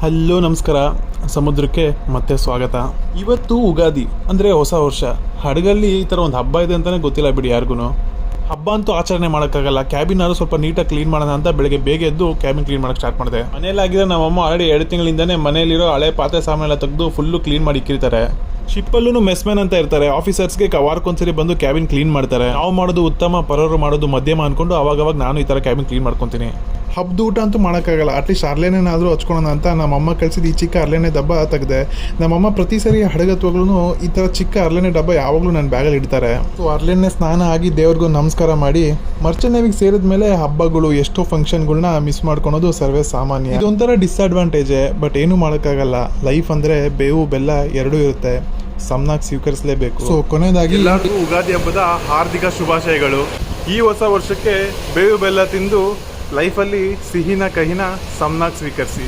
Hello ನಮಸ್ಕಾರ. ಸಮುದ್ರಕ್ಕೆ ಮತ್ತೆ ಸ್ವಾಗತ. ಇವತ್ತು ಉಗಾದಿ ಅಂದರೆ ಹೊಸ ವರ್ಷ. ಹಡಗಲ್ಲಿ ಈ ಥರ ಒಂದು ಹಬ್ಬ ಇದೆ ಅಂತಲೇ ಗೊತ್ತಿಲ್ಲ ಬಿಡಿ ಯಾರಿಗೂ. ಹಬ್ಬ ಅಂತೂ ಆಚರಣೆ ಮಾಡೋಕ್ಕಾಗಲ್ಲ. ಕ್ಯಾಬಿನ್ ಆದರೂ ಸ್ವಲ್ಪ ನೀಟಾಗಿ ಕ್ಲೀನ್ ಮಾಡೋಣ ಅಂತ ಬೆಳಗ್ಗೆ ಬೇಗ ಎದ್ದು ಕ್ಯಾಬಿನ್ ಕ್ಲೀನ್ ಮಾಡೋಕ್ಕೆ ಸ್ಟಾರ್ಟ್ ಮಾಡಿದೆ. ಮನೇಲಾಗಿದ್ರೆ ನಮ್ಮಮ್ಮ ಆಲ್ರೆಡಿ 2 ತಿಂಗಳಿಂದನೇ ಮನೆಯಲ್ಲಿರೋ ಹಳೆ ಪಾತ್ರೆ ಸಾಮಾನೆಲ್ಲ ತೆಗೆದು ಫುಲ್ಲು ಕ್ಲೀನ್ ಮಾಡಿ ಇಕ್ಕಿರ್ತಾರೆ. ಶಿಪ್ಪಲ್ಲೂ ಮೆಸ್ಮೆನ್ ಅಂತ ಇರ್ತಾರೆ. ಆಫೀಸರ್ಸ್ಗೆ ವಾರಕ್ಕೊಂದ್ಸರಿ ಬಂದು ಕ್ಯಾಬಿನ್ ಕ್ಲೀನ್ ಮಾಡ್ತಾರೆ. ನಾವು ಮಾಡೋದು ಉತ್ತಮ, ಪರರು ಮಾಡೋದು ಮಧ್ಯಮ ಅನ್ಕೊಂಡು ಅವಾಗವಾಗ ನಾನು ಈ ಥರ ಕ್ಯಾಬಿನ್ ಕ್ಲೀನ್ ಮಾಡ್ಕೊತೀನಿ. ಹಬ್ಬದ ಊಟ ಅಂತೂ ಮಾಡೋಕ್ಕಾಗಲ್ಲ. ಅಟ್ಲೀಸ್ಟ್ ಅರ್ಲೇನೇನಾದರೂ ಹಚ್ಕೊಳ್ಳೋಣ ಅಂತ ನಮ್ಮಮ್ಮ ಕಳಿಸಿದ ಈ ಚಿಕ್ಕ ಅರ್ಲೇನೆ ಡಬ್ಬ ತೆಗೆದೆ. ನಮ್ಮಮ್ಮ ಪ್ರತಿ ಸರಿ ಹಡಗತ್ವಾಗ್ಲೂ ಈ ಥರ ಚಿಕ್ಕ ಅರ್ಲೇನೆ ಡಬ್ಬ ಯಾವಾಗಲೂ ನನ್ನ ಬ್ಯಾಗಲ್ಲಿ ಇಡ್ತಾರೆ. ಸೊ ಅರ್ಲೇನೆ ಸ್ನಾನ ಆಗಿ ದೇವ್ರಿಗೂ ನಮಸ್ಕಾರ ಮಾಡಿ ಮರ್ಚೆಂಟ್ ನೇವಿಗೆ ಸೇರಿದ ಮೇಲೆ ಹಬ್ಬಗಳು ಎಷ್ಟೋ ಫಂಕ್ಷನ್ಗಳನ್ನ ಮಿಸ್ ಮಾಡ್ಕೊಳೋದು ಸರ್ವೇ ಸಾಮಾನ್ಯ. ಇದೊಂಥರ ಡಿಸ್ಅಡ್ವಾಂಟೇಜೇ, ಬಟ್ ಏನೂ ಮಾಡೋಕ್ಕಾಗಲ್ಲ. ಲೈಫ್ ಅಂದರೆ ಬೇವು ಬೆಲ್ಲ ಎರಡೂ ಇರುತ್ತೆ, ಸಮನಾಗಿ ಸ್ವೀಕರಿಸಲೇಬೇಕು. ಸೊ ಕೊನೆಯದಾಗಿ ಎಲ್ಲರಿಗೂ ಉಗಾದಿ ಹಬ್ಬದ ಹಾರ್ದಿಕ ಶುಭಾಶಯಗಳು. ಈ ಹೊಸ ವರ್ಷಕ್ಕೆ ಬೇವು ಬೆಲ್ಲ ತಿಂದು ಲೈಫಲ್ಲಿ ಸಿಹಿನ ಕಹಿನ ಸಮನಾಗಿ ಸ್ವೀಕರಿಸಿ.